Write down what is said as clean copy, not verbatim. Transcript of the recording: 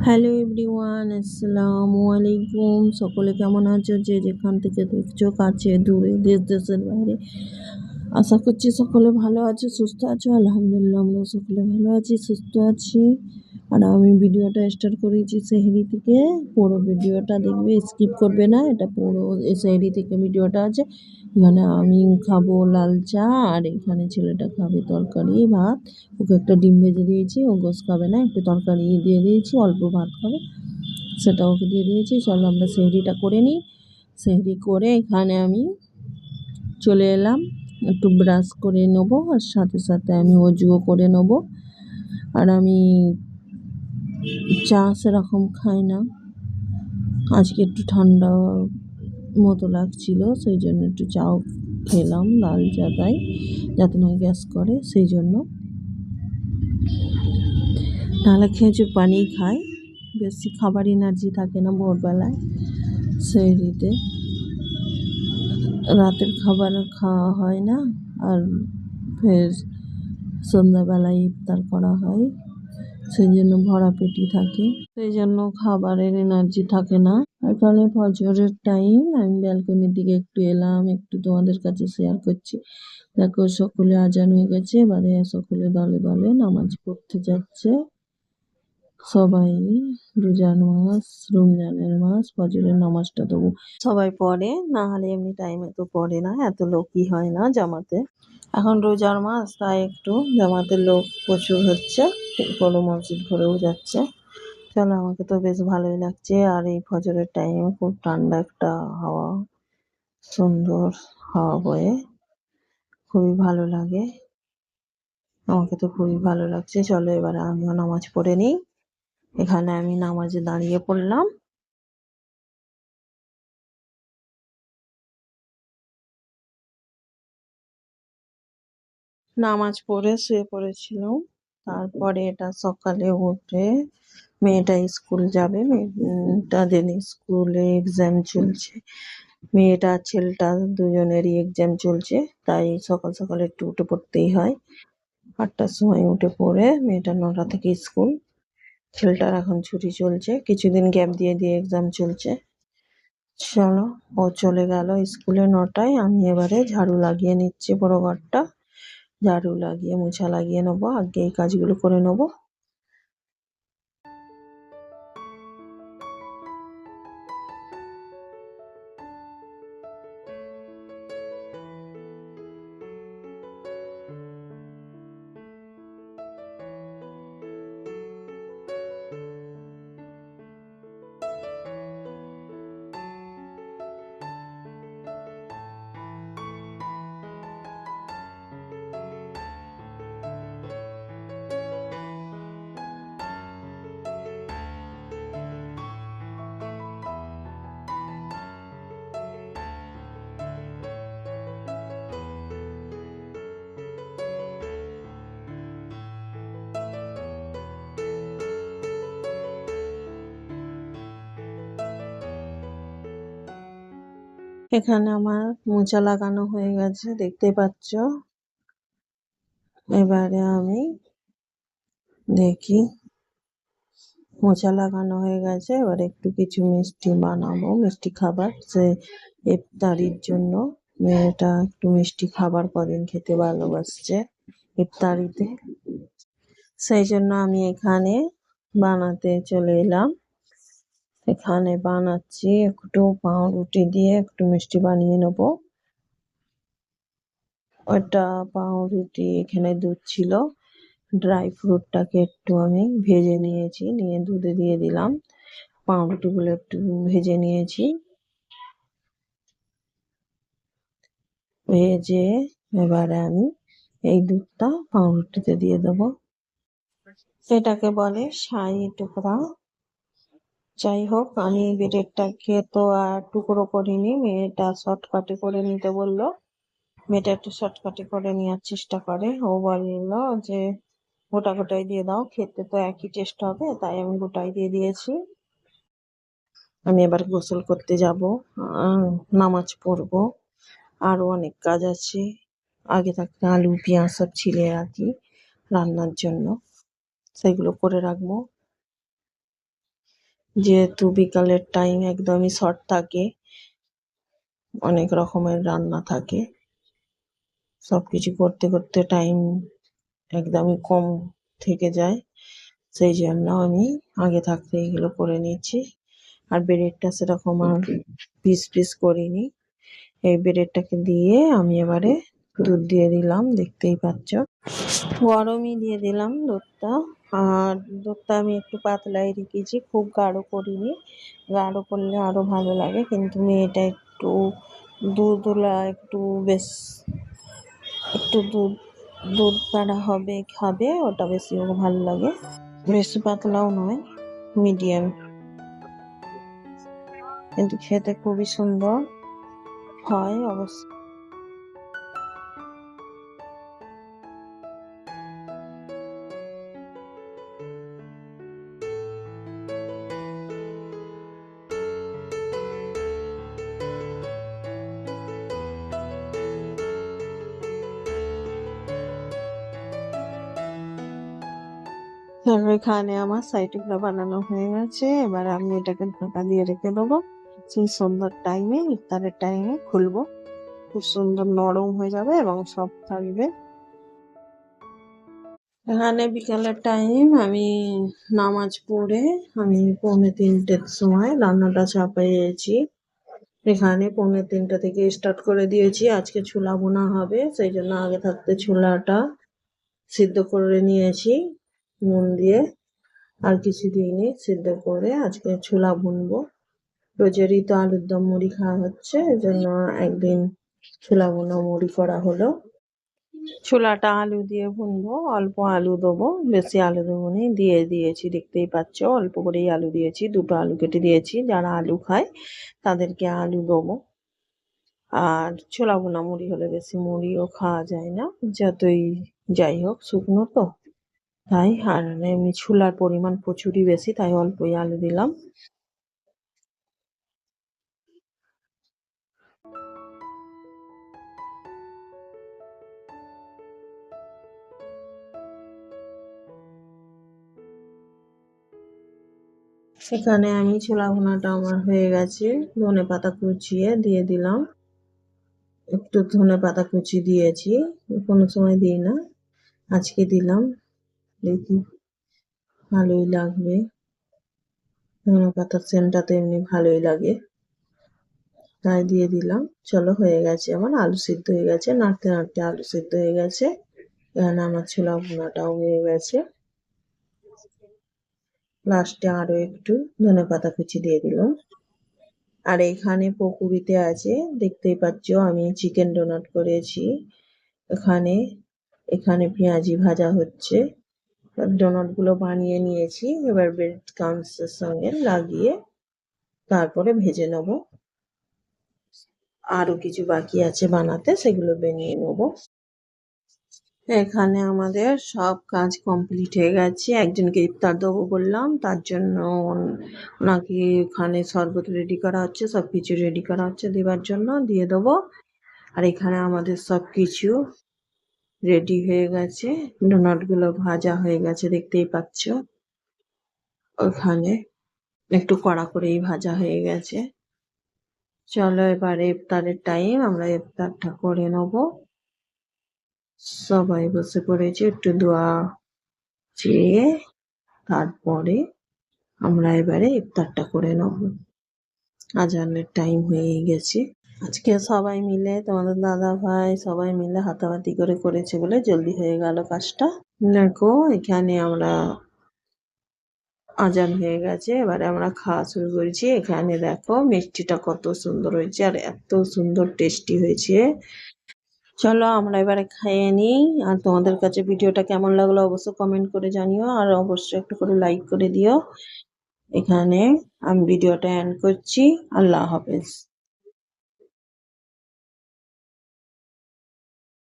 Hello everyone, আসসালামু আলাইকুম। সকলে কেমন আছো? যে যেখান থেকে দেখছো, কাছে দূরে, দেশ দেশের বাইরে, আশা করছি সকলে ভালো আছো, সুস্থ আছো। আলহামদুলিল্লাহ, আমরা সকলে ভালো আছি, সুস্থ আছি। আর আমি ভিডিওটা স্টার্ট করেছি সেহরি থেকে। পুরো ভিডিওটা দেখবে, স্কিপ করবে না। এটা পুরো সেহরি থেকে ভিডিওটা আছে। এখানে আমি খাবো লাল চা, আর এখানে ছেলেটা খাবে তরকারি ভাত। ওকে একটা ডিম ভেজে দিয়েছি, ও গোস খাবে না, একটু তরকারি দিয়ে দিয়েছি, অল্প ভাত খাবে, সেটা ওকে দিয়ে দিয়েছি। চলো আমরা সেহরিটা করে নিই। সেহরি করে এখানে আমি চলে এলাম, একটু ব্রাশ করে নেবো, আর সাথে সাথে আমি অজুও করে নেবো। আর আমি চা সেরকম খাই না, আজকে একটু ঠান্ডা মতো লাগছিল, সেই জন্য একটু চাও খেলাম, লাল চা, তাই যাতে না গ্যাস করে, সেই জন্য। নাহলে খেজুর পানি খাই, বেশি খাবার এনার্জি থাকে না ভোরবেলায় সেহরিতে। রাতের খাবার খাওয়া হয় না, আর ফের সন্ধ্যাবেলায় ইফতার করা হয়, সেই জন্য ভরা পেটই থাকে, সেই জন্য খাবারের এনার্জি থাকে না। এখানে ফজরের টাইম, আমি ব্যালকনির দিকে একটু এলাম, একটু তোমাদের কাছে শেয়ার করছি। দেখো সকলে আজান হয়ে গেছে, এবারে সকলে দলে দলে নামাজ পড়তে যাচ্ছে। সবাই রোজার মাস, রমজানের মাস, ফজরের নামাজটা তবু সবাই পড়ে, না হলে এমনি টাইমে তো পড়ে না, এত লোকই হয় না জামাতে। এখন রোজার মাস, তাই একটু জামাতের লোক প্রচুর হচ্ছে, বড় মসজিদ ভরেও যাচ্ছে। চলো, আমাকে তো বেশ ভালোই লাগছে। আর এই ফজরের টাইমে খুব ঠান্ডা একটা হাওয়া, সুন্দর হাওয়া বয়ে, খুবই ভালো লাগে। আমাকে তো খুবই ভালো লাগছে। চলো এবারে আমিও নামাজ পড়ে নিই। এখানে আমি নামাজে দাঁড়িয়ে পড়লাম। নামাজ পড়ে শুয়ে পড়েছিলাম। তারপরে এটা সকালে উঠে মেয়েটা স্কুল যাবে, মেয়েটাদের স্কুলে এক্সাম চলছে। মেয়েটা আর ছেলেটা দুজনেরই এক্সাম চলছে, তাই সকাল সকাল একটু উঠে পড়তেই হয়। 8টার সময় উঠে পড়ে, মেয়েটা 9টা থেকে স্কুল, ছেলেটার এখন ছুটি চলছে, কিছুদিন গ্যাপ দিয়ে দিয়ে এক্সাম চলছে। চলো, ও চলে গেল স্কুলে 9টায়। আমি এবারে ঝাড়ু লাগিয়ে নিচ্ছি পুরো ঘরটা, ঝাড়ু লাগিয়ে মোছা লাগিয়ে নেবো, আগে এই কাজগুলো করে নেবো। এখানে আমার মোচা লাগানো হয়ে গেছে, দেখতে পাচ্ছ। এবারে আমি দেখি, মোচা লাগানো হয়ে গেছে, এবার একটু কিছু মিষ্টি বানাবো, মিষ্টি খাবার, সে ইফতারির জন্য। মেয়েটা একটু মিষ্টি খাবার কদিন খেতে ভালোবাসছে ইফতারিতে, সেই জন্য আমি এখানে বানাতে চলে এলাম। এখানে বানাচ্ছি, একটু পাউরুটি দিয়ে একটু মিষ্টি বানিয়ে নেবো। ওটা পাউরুটি, এখানে দুধ ছিল, ড্রাই ফ্রুটটাকে একটু আমি ভেজে নিয়েছি, নিয়ে দুধে দিয়ে দিলাম। পাউরুটিগুলো একটু ভেজে নিয়েছি, ভেজে এবারে আমি এই দুধটা পাউরুটিতে দিয়ে দেবো। এটাকে বলে শাহী টুকরা। যাই হোক, আমি ব্রেডটাকে তো আর টুকরো করিনি, মেয়েটা শর্টকাটে করে নিতে বললো। মেয়েটা একটু শর্টকাটে করে নেওয়ার চেষ্টা করে, ও বললো যে গোটা গোটাই দিয়ে দাও, খেতে তো একই টেস্ট হবে, তাই আমি গোটাই দিয়ে দিয়েছি। আমি এবার গোসল করতে যাব, নামাজ পড়বো, আরো অনেক কাজ আছে। আগে থাকতে আলু পেঁয়াজ সব ছিলে রাখি রান্নার জন্য, সেগুলো করে রাখবো। যেহেতু বিকালের টাইম একদমই শর্ট থাকে, অনেক রকমের রান্না থাকে, সবকিছু করতে করতে টাইম একদমই কম থেকে যায়। সেই জন্য আমি আগে থাকতে এগুলো করে নিচ্ছি। আর ব্রেডটা সেরকম আর পিস পিস করিনি। এই ব্রেডটাকে দিয়ে আমি এবারে দুধ দিয়ে দিলাম, দেখতেই পাচ্ছ। গরমই দিয়ে দিলাম দুধটা। আর দুধটা আমি একটু পাতলাই রেখেছি, খুব গাঢ় করিনি। গাঢ় করলে আরো ভালো লাগে, কিন্তু মেয়েটা একটু দুধওয়ালা, একটু বেশ একটু দুধ দুধ বাড়া হবে, খাবে, ওটা বেশি ওর ভালো লাগে। বেশি পাতলাও নয়, মিডিয়াম, কিন্তু খেতে খুবই সুন্দর হয় অবশ্য। এখানে আমার সাইডগুলো বানানো হয়ে গেছে, এবার আমি এটাকে ঢাকা দিয়ে রেখে দেবো। সেই সন্ধ্যার টাইমে, ইফতারের টাইমে খুলবো, খুব সুন্দর নরম হয়ে যাবে এবং সফট থাকবে। এখানে বিকালের টাইম, আমি নামাজ পড়ে আমি 2:45-র সময় রান্নাটা চাপিয়েছি। এখানে 2:45 থেকে স্টার্ট করে দিয়েছি। আজকে ছোলা বোনা হবে, সেই জন্য আগে থাকতে ছোলাটা সিদ্ধ করে নিয়েছি নুন দিয়ে, আর কিছু দিইনি। সিদ্ধ করে আজকে ছোলা বুনবো। রোজেরই তো আলুর দম মুড়ি খাওয়া হচ্ছে, এজন্য একদিন ছোলা বোনা মুড়ি করা হলো। ছোলাটা আলু দিয়ে ভুনবো, অল্প আলু দেবো, বেশি আলু দেবো নি। দিয়ে দিয়েছি, দেখতেই পাচ্ছ, অল্প করেই আলু দিয়েছি, 2টো আলু কেটে দিয়েছি। যারা আলু খায় তাদেরকে আলু দেবো। আর ছোলা বোনা মুড়ি হলে বেশি মুড়িও খাওয়া যায় না, যতই যাই হোক শুকনো তো, তাই। আর এমনি ছোলার পরিমাণ প্রচুরই বেশি, তাই অল্পই আলু দিলাম। সেখানে আমি ছোলা ভুনাটা আমার হয়ে গেছে, ধনেপাতা কুচিয়ে দিয়ে দিলাম। একটু ধনেপাতা কুচি দিয়েছি, কোনো সময় দিই না, আজকে দিলাম, দেখি ভালোই লাগবে। ধনেপাতার সেন্টটা তো এমনি ভালোই লাগে, তাই দিয়ে দিলাম। চলো, হয়ে গেছে আমার, আলু সিদ্ধ হয়ে গেছে, নাড়তে নাড়তে আলু সিদ্ধ হয়ে গেছে। এখানে আমার ছোলা ভুনাটাও হয়ে গেছে। লাস্টে আরো একটু ধনেপাতা কুচি দিয়ে দিলাম। আর এখানে পকুড়িতে আছে, দেখতেই পাচ্ছ, আমি চিকেন ডোনাট করেছি। এখানে এখানে পেঁয়াজি ভাজা হচ্ছে। ডোনাট গুলো বানিয়ে নিয়েছি, এবার ব্রেড ক্রাম্বস এর সঙ্গে লাগিয়ে তারপরে ভেজে নেব। আরো কিছু বাকি আছে বানাতে, সেগুলো বানিয়ে নেব। এখানে আমাদের সব কাজ কমপ্লিট হয়ে গেছে। একজনকে ইফতার দেবো বললাম, তার জন্য ওনাকে এখানে শরবত রেডি করা হচ্ছে, সবকিছু রেডি করা হচ্ছে দেওয়ার জন্য, দিয়ে দেবো। আর এখানে আমাদের সবকিছু রেডি হয়ে গেছে, ডোনাট গুলো ভাজা হয়ে গেছে, দেখতেই পাচ্ছ। ওখানে একটু কড়া করেই ভাজা হয়ে গেছে। চলো, এবারে ইফতারের টাইম, আমরা ইফতারটা করে নেব। সবাই বসে পড়েছে, একটু দোয়া চেয়ে তারপরে আমরা এবারে ইফতারটা করে নেব। আজানের টাইম হয়ে গেছে। আজকে সবাই মিলে, তোমাদের দাদা ভাই সবাই মিলে হাতাহাতি করে করেছে বলে জলদি হয়ে গেল কাজটা। দেখো, এখানে আমরা আজান হয়ে গেছে, এবারে আমরা খাওয়া শুরু করেছি। এখানে দেখো মিষ্টিটা কত সুন্দর হয়েছে, আর এত সুন্দর টেস্টি হয়েছে। চলো আমরা এবারে খেয়ে নিই। আর তোমাদের কাছে ভিডিওটা কেমন লাগলো অবশ্যই কমেন্ট করে জানিও, আর অবশ্যই একটু করে লাইক করে দিও। এখানে আমি ভিডিওটা এন্ড করছি। আল্লাহ হাফেজ।